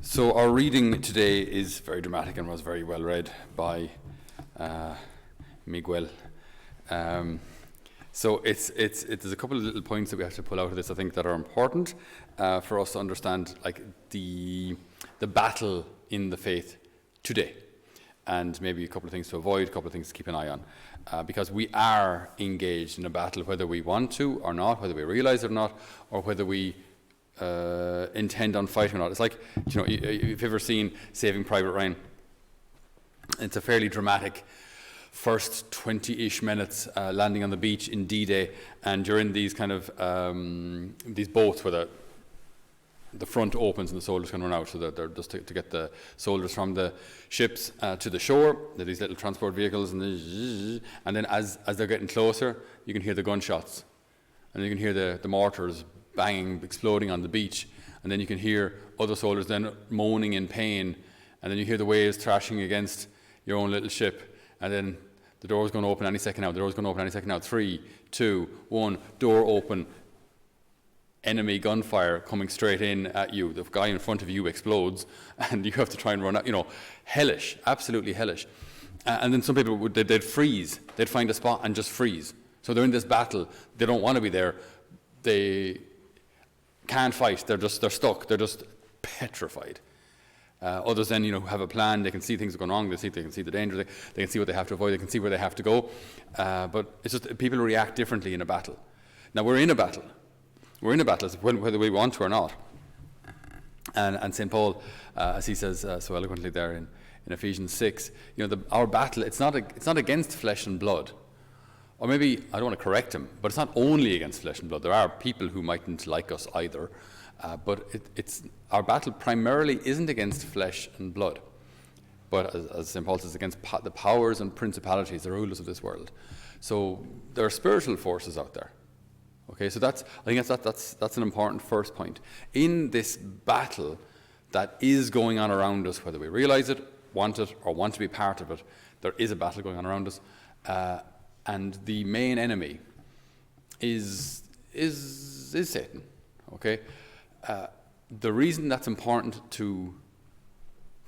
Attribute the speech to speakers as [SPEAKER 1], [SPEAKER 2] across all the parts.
[SPEAKER 1] So our reading today is very dramatic and was very well read by Miguel. So there's a couple of little points that we have to pull out of this, I think, that are important for us to understand, like the battle in the faith today, and maybe a couple of things to avoid, a couple of things to keep an eye on, because we are engaged in a battle, whether we want to or not, whether we realize it or not, or whether we intend on fighting or not. It's like, if you've ever seen Saving Private Ryan, it's a fairly dramatic first 20-ish minutes landing on the beach in D-Day, and you're in these kind of these boats where the front opens and the soldiers can run out, so that they're just to get the soldiers from the ships to the shore. They're these little transport vehicles, and then as they're getting closer, you can hear the gunshots, and you can hear the mortars banging, exploding on the beach, and then you can hear other soldiers then moaning in pain, and then you hear the waves thrashing against your own little ship, and then the door's going to open any second now. The door's going to open any second now. 3, 2, 1, door open. Enemy gunfire coming straight in at you. The guy in front of you explodes, and you have to try and run out. Hellish, absolutely hellish. And then some people they'd freeze. They'd find a spot and just freeze. So they're in this battle. They don't want to be there. They can't fight. They're stuck. They're just petrified. Others then, have a plan. They can see things going wrong. They can see the danger. They can see what they have to avoid. They can see where they have to go. But it's just people react differently in a battle. Now we're in a battle. We're in a battle, whether we want to or not. And St. Paul, as he says so eloquently there in Ephesians 6, our battle, it's not against flesh and blood. Or maybe, I don't want to correct him, but it's not only against flesh and blood. There are people who mightn't like us either. But it's our battle primarily isn't against flesh and blood, but as St. Paul says, against the powers and principalities, the rulers of this world. So there are spiritual forces out there. Okay, so I think that's an important first point. In this battle that is going on around us, whether we realize it, want it, or want to be part of it, there is a battle going on around us, and the main enemy is Satan. Okay. The reason that's important to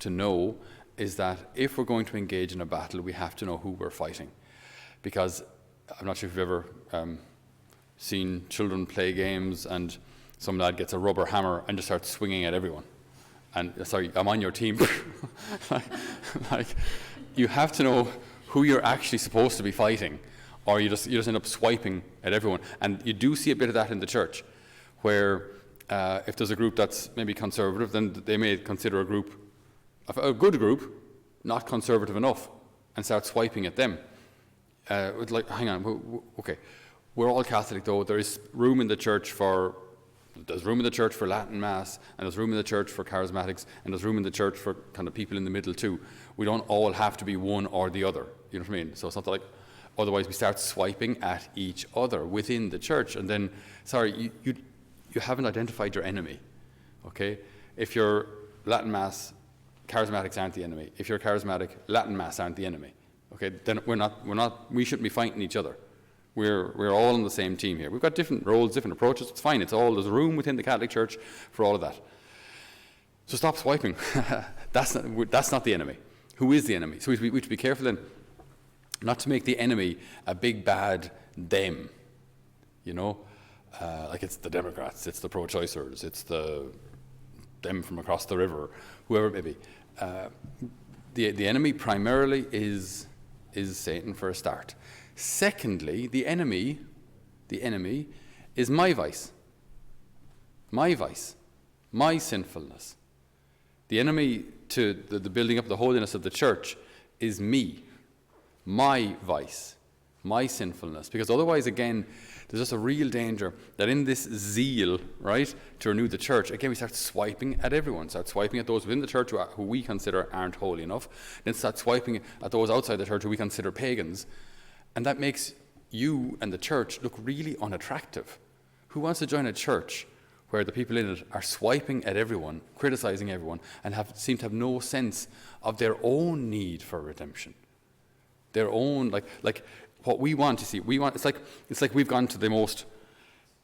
[SPEAKER 1] know is that if we're going to engage in a battle, we have to know who we're fighting. Because I'm not sure if you've ever seen children play games and some lad gets a rubber hammer and just starts swinging at everyone. And, sorry, I'm on your team. like, you have to know who you're actually supposed to be fighting, or you just end up swiping at everyone. And you do see a bit of that in the church, where if there's a group that's maybe conservative, then they may consider a good group, not conservative enough, and start swiping at them. Hang on, okay, we're all Catholic though. There's room in the church for Latin Mass, and there's room in the church for charismatics, and there's room in the church for kind of people in the middle too. We don't all have to be one or the other. You know what I mean? So it's not like, otherwise we start swiping at each other within the church, and then, sorry, you haven't identified your enemy, okay? If you're Latin Mass, charismatics aren't the enemy. If you're charismatic, Latin Mass aren't the enemy, okay? Then we shouldn't be fighting each other. We're all on the same team here. We've got different roles, different approaches. It's fine. There's room within the Catholic Church for all of that. So stop swiping. That's not the enemy. Who is the enemy? So we should be careful then not to make the enemy a big bad them, like it's the Democrats, it's the pro-choicers, it's them from across the river, whoever it may be. The enemy primarily is Satan for a start. Secondly, the enemy is my vice, my sinfulness. The enemy to the building up the holiness of the church is me, my vice, my sinfulness. Because otherwise, again, there's just a real danger that in this zeal, right, to renew the church, again, we start swiping at everyone, start swiping at those within the church who we consider aren't holy enough, then start swiping at those outside the church who we consider pagans, and that makes you and the church look really unattractive. Who wants to join a church where the people in it are swiping at everyone, criticizing everyone, and seem to have no sense of their own need for redemption? Their own, like what we want to see. It's like we've gone to the most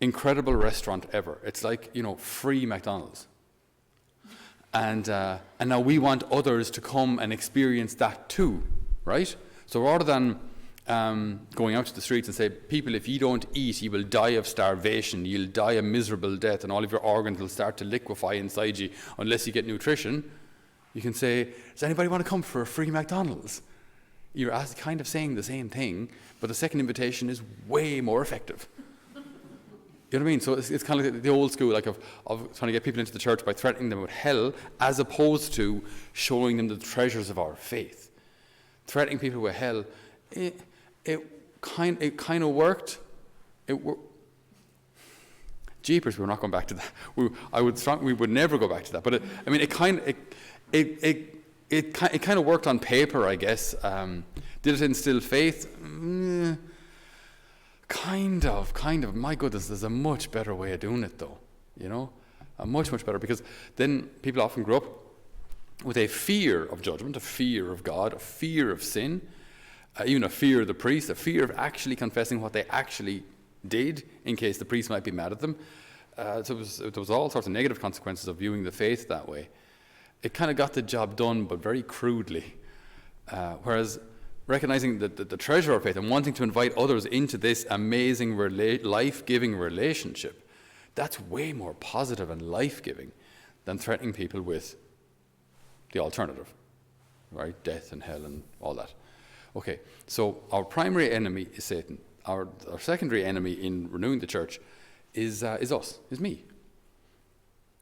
[SPEAKER 1] incredible restaurant ever. It's like, free McDonald's. And now we want others to come and experience that too, right? So rather than going out to the streets and say, people, if you don't eat, you will die of starvation, you'll die a miserable death, and all of your organs will start to liquefy inside you unless you get nutrition, you can say, does anybody want to come for a free McDonald's? You're kind of saying the same thing, but the second invitation is way more effective. You know what I mean? So it's kind of like the old school, like of trying to get people into the church by threatening them with hell, as opposed to showing them the treasures of our faith. Threatening people with hell, it kind of worked. Jeepers, we're not going back to that. We would never go back to that. But it kind of worked on paper, I guess. Did it instill faith? Kind of. My goodness, there's a much better way of doing it, though. You know, a much better, because then people often grow up with a fear of judgment, a fear of God, a fear of sin, even a fear of the priest, a fear of actually confessing what they actually did, in case the priest might be mad at them. So there was all sorts of negative consequences of viewing the faith that way. It kind of got the job done, but very crudely. Whereas recognizing the treasure of faith and wanting to invite others into this amazing life-giving relationship, that's way more positive and life-giving than threatening people with the alternative, right? Death and hell and all that. Okay, so our primary enemy is Satan. Our secondary enemy in renewing the church is us, is me.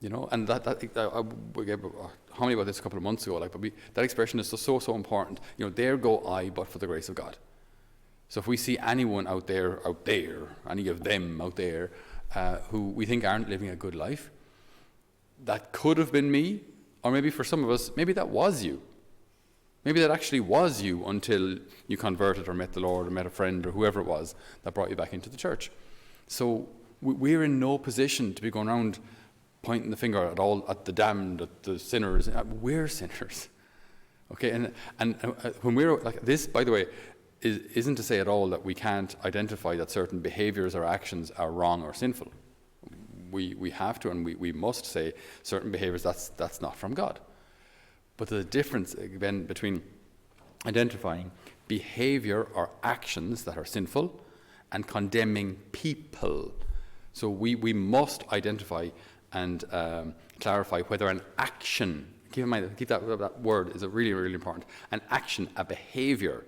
[SPEAKER 1] You know, and we gave a homily about this a couple of months ago. But that expression is so important. You know, there go I, but for the grace of God. So if we see anyone out there, any of them out there, who we think aren't living a good life, that could have been me, or maybe for some of us, maybe that was you. Maybe that actually was you until you converted or met the Lord or met a friend or whoever it was that brought you back into the church. So we're in no position to be going around pointing the finger at the damned, at the sinners. We're sinners. Okay, and when we're like this, by the way, isn't to say at all that we can't identify that certain behaviors or actions are wrong or sinful. We have to, and we must say certain behaviors that's not from God. But the difference again between identifying behavior or actions that are sinful and condemning people. So we must identify and clarify whether an action, keep in mind, that word is really, really important. An action, a behavior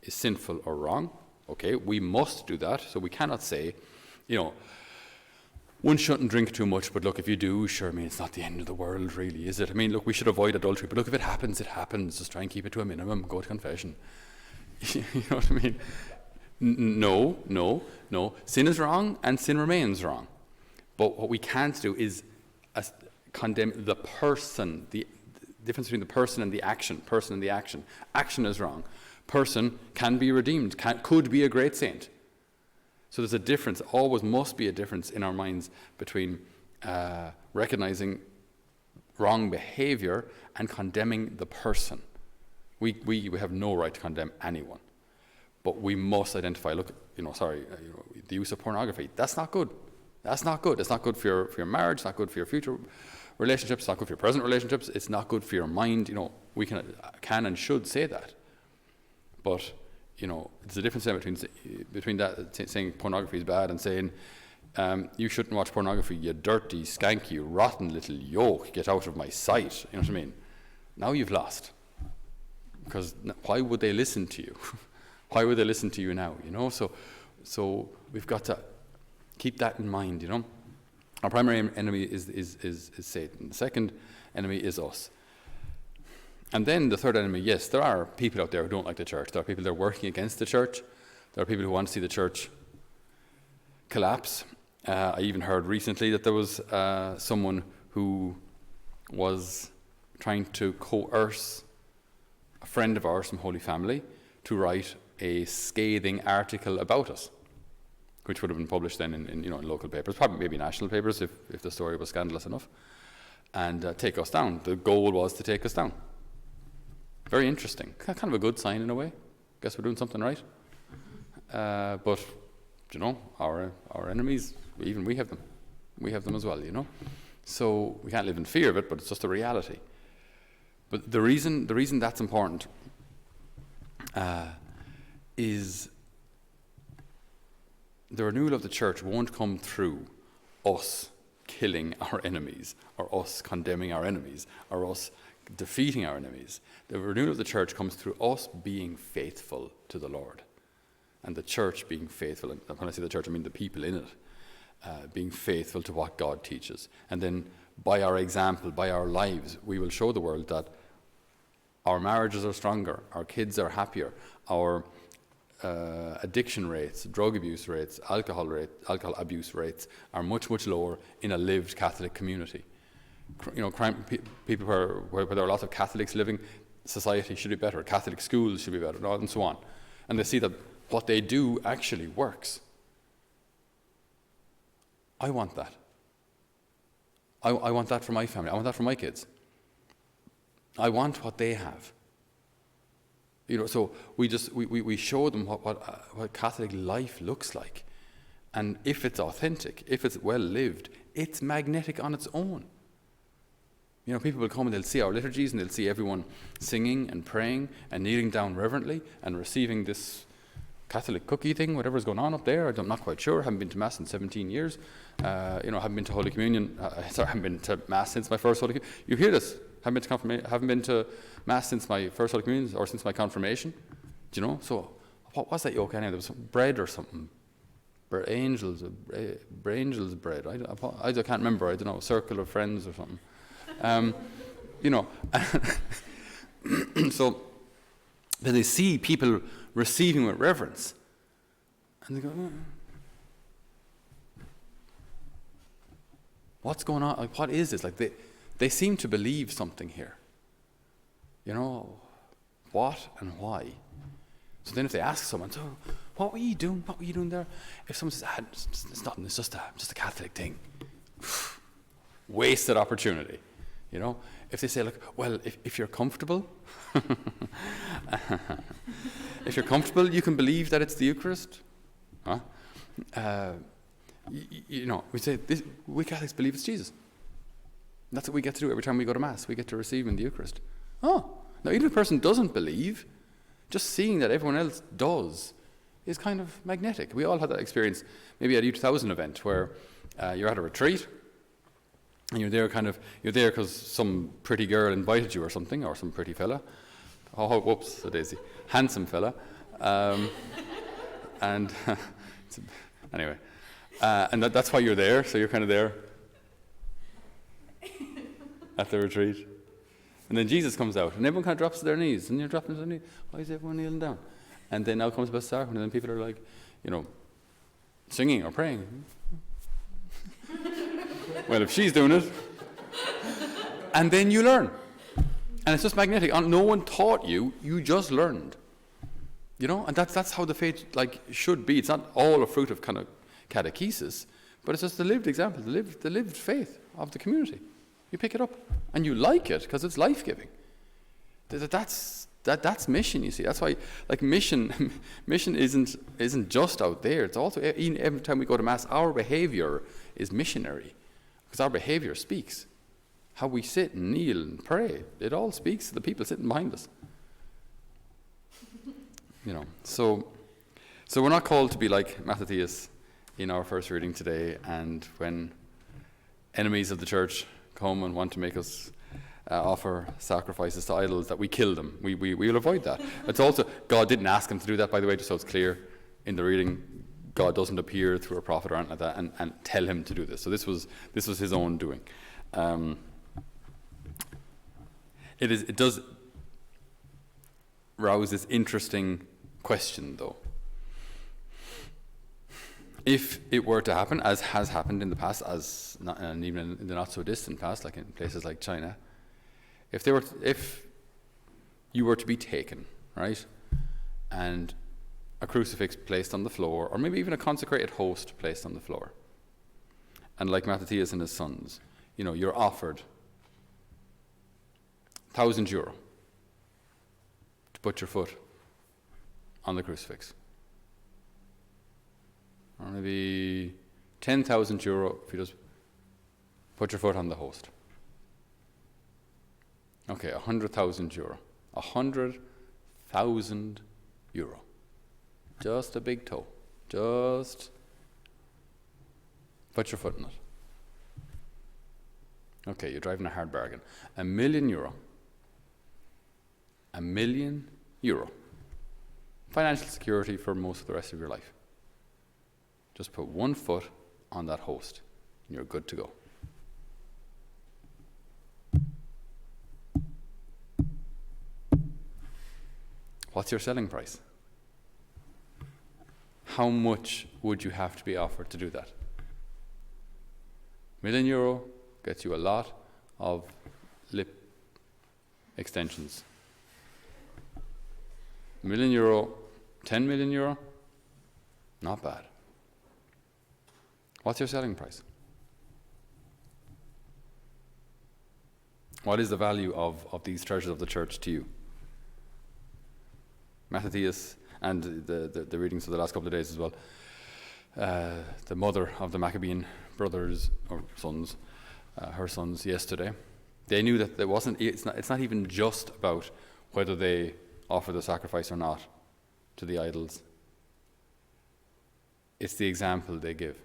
[SPEAKER 1] is sinful or wrong. Okay, we must do that. So we cannot say, you know, one shouldn't drink too much, but look, if you do, sure, I mean, it's not the end of the world, really, is it? I mean, look, we should avoid adultery, but look, if it happens, it happens. Just try and keep it to a minimum. Go to confession. You know what I mean? No. Sin is wrong, and sin remains wrong. But what we can't do is condemn the person, the difference between the person and the action. Action is wrong. Person can be redeemed, could be a great saint. So there's a difference, always must be a difference in our minds between recognizing wrong behavior and condemning the person. We have no right to condemn anyone. But we must identify, look, the use of pornography, that's not good. That's not good. It's not good for your marriage, it's not good for your future relationships, it's not good for your present relationships, it's not good for your mind. You know, we can and should say that. But you know, there's a difference between that saying pornography is bad and saying you shouldn't watch pornography, you dirty, skanky, rotten little yoke, get out of my sight. You know what I mean? Now you've lost. Because why would they listen to you? Why would they listen to you now? You know, so we've got to keep that in mind. You know, our primary enemy is Satan. The second enemy is us. And then the third enemy, yes, there are people out there who don't like the church. There are people that are working against the church. There are people who want to see the church collapse. I even heard recently that there was someone who was trying to coerce a friend of ours from Holy Family to write a scathing article about us, which would have been published then in local papers, probably maybe national papers if the story was scandalous enough, and take us down. The goal was to take us down. Very interesting. Kind of a good sign in a way. Guess we're doing something right. But, you know, our enemies, even we have them. We have them as well, you know. So we can't live in fear of it, but it's just a reality. But the reason that's important is the renewal of the church won't come through us killing our enemies, or us condemning our enemies, or us defeating our enemies. The renewal of the church comes through us being faithful to the Lord, and the church being faithful. And when I say the church, I mean the people in it, being faithful to what God teaches. And then by our example, by our lives, we will show the world that our marriages are stronger, our kids are happier, our addiction rates, drug abuse rates, alcohol abuse rates are much, much lower in a lived Catholic community. People where there are lots of Catholics living, society should be better, Catholic schools should be better, and so on. And they see that what they do actually works. I want that. I want that for my family. I want that for my kids. I want what they have. So we show them what Catholic life looks like. And if it's authentic, if it's well lived, it's magnetic on its own. People will come and they'll see our liturgies and they'll see everyone singing and praying and kneeling down reverently and receiving this Catholic cookie thing, whatever's going on up there. I'm not quite sure. I haven't been to Mass in 17 years. I haven't been to Holy Communion. I haven't been to Mass since my first Holy Communion. You hear this? Haven't been to Mass since my first Holy Communion or since my confirmation. Do you know? So what was that yoke anyway? There was some bread or something. Angels bread. I can't remember. I don't know. Circle of friends or something. So then they see people receiving with reverence, and they go, "What's going on? Like, what is this?" Like they seem to believe something here. What and why? So then, if they ask someone, "So, what were you doing? What were you doing there?" If someone says, "It's nothing. It's just a Catholic thing," wasted opportunity. If they say, "Look, well, if you're comfortable, if you're comfortable, you can believe that it's the Eucharist." Huh? We say we Catholics believe it's Jesus. That's what we get to do every time we go to Mass. We get to receive in the Eucharist. Oh, now even if a person doesn't believe, just seeing that everyone else does is kind of magnetic. We all had that experience, maybe at a U2000 event where you're at a retreat. And you're there because some pretty girl invited you or something, or some pretty fella. Oh, whoops, a daisy. Handsome fella. And anyway, and that's why you're there, so you're kind of there at the retreat. And then Jesus comes out, and everyone kind of drops to their knees, and you're dropping to their knees. Why is everyone kneeling down? And then now comes the sacrament, and then people are like, singing or praying. Well, if she's doing it, and then you learn, and it's just magnetic. No one taught you; you just learned. And that's how the faith should be. It's not all a fruit of kind of catechesis, but it's just the lived example, the lived faith of the community. You pick it up, and you like it because it's life-giving. That's mission. You see, that's why mission isn't just out there. It's also every time we go to Mass, our behavior is missionary. Because our behavior speaks. How we sit and kneel and pray, it all speaks to the people sitting behind us. So we're not called to be like Mattathias in our first reading today, and when enemies of the church come and want to make us offer sacrifices to idols, that we kill them. We will avoid that. It's also, God didn't ask him to do that, by the way, just so it's clear in the reading. God doesn't appear through a prophet or anything like that and tell him to do this. So this was his own doing. It does rouse this interesting question, though. If it were to happen, as has happened in the past, and even in the not so distant past, like in places like China, if you were to be taken, right, and a crucifix placed on the floor, or maybe even a consecrated host placed on the floor. And like Mattathias and his sons, you're offered €1,000 to put your foot on the crucifix. Or maybe €10,000 if you just Put your foot on the host. Okay, €100,000. €100,000. Just a big toe. Just put your foot in it. Okay, you're driving a hard bargain. €1,000,000. €1,000,000. Financial security for most of the rest of your life. Just put one foot on that host and you're good to go. What's your selling price? How much would you have to be offered to do that? €1,000,000 gets you a lot of lip extensions. €1,000,000, €10,000,000, not bad. What's your selling price? What is the value of these treasures of the church to you? Mattathias, and the readings of the last couple of days as well, the mother of the Maccabean brothers or sons, her sons yesterday, they knew that it's not even just about whether they offer the sacrifice or not to the idols. It's the example they give.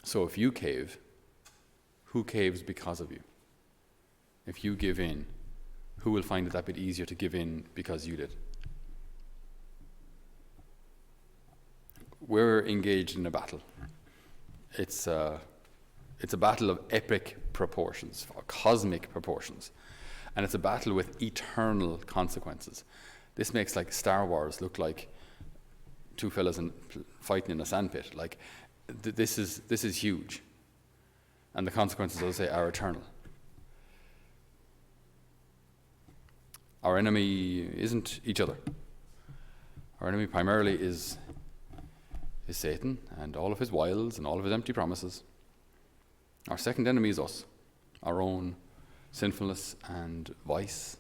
[SPEAKER 1] So if you cave, who caves because of you? If you give in, who will find it that bit easier to give in because you did? We're engaged in a battle. It's a battle of epic proportions, cosmic proportions. And it's a battle with eternal consequences. This makes like Star Wars look like two fellas fighting in a sandpit. Like this is huge. And the consequences, I'll say, are eternal. Our enemy isn't each other. Our enemy primarily is Satan and all of his wiles and all of his empty promises. Our second enemy is us, our own sinfulness and vice.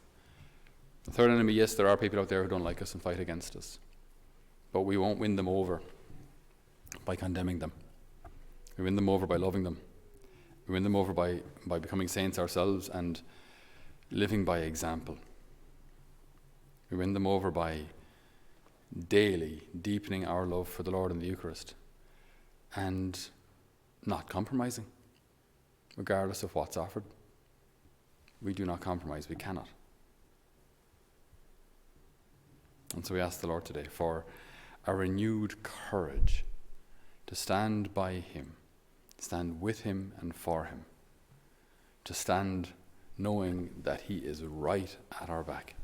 [SPEAKER 1] The third enemy, yes, there are people out there who don't like us and fight against us. But we won't win them over by condemning them. We win them over by loving them. We win them over by becoming saints ourselves and living by example. We win them over by daily deepening our love for the Lord in the Eucharist and not compromising, regardless of what's offered. We do not compromise, we cannot. And so we ask the Lord today for a renewed courage to stand by him, stand with him and for him, to stand knowing that he is right at our back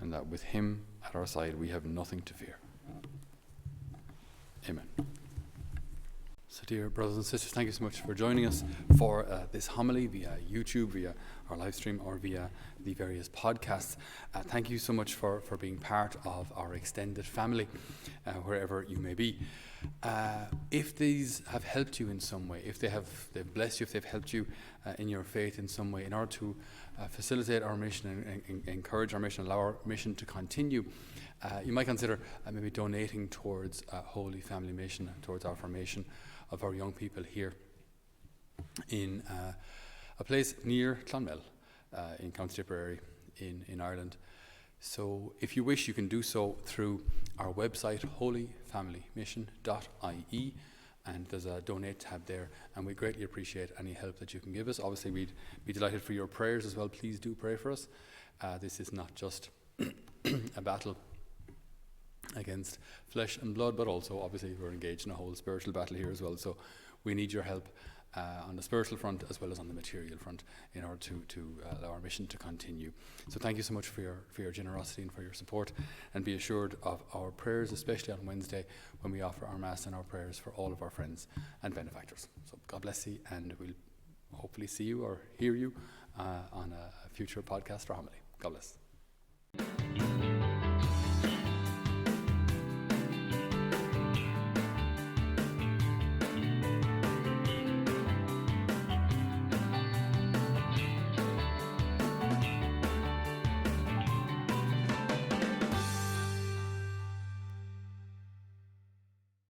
[SPEAKER 1] and that with him at our side we have nothing to fear. Amen. So dear brothers and sisters, thank you so much for joining us for this homily via YouTube, via our live stream, or via the various podcasts. Thank you so much for being part of our extended family, wherever you may be. If these have helped you in some way, if they've blessed you, if they've helped you in your faith in some way, in order to facilitate our mission and encourage our mission, allow our mission to continue, you might consider maybe donating towards Holy Family Mission, towards our formation of our young people here in a place near Clonmel, in County Tipperary in Ireland. So if you wish, you can do so through our website, holyfamilymission.ie, and there's a donate tab there, and we greatly appreciate any help that you can give us. Obviously, we'd be delighted for your prayers as well. Please do pray for us. This is not just a battle against flesh and blood, but also obviously we're engaged in a whole spiritual battle here as well. So we need your help on the spiritual front as well as on the material front in order to allow our mission to continue. So thank you so much for your generosity and for your support, and be assured of our prayers, especially on Wednesday when we offer our Mass and our prayers for all of our friends and benefactors. So God bless you, and we'll hopefully see you or hear you on a future podcast or homily. God bless.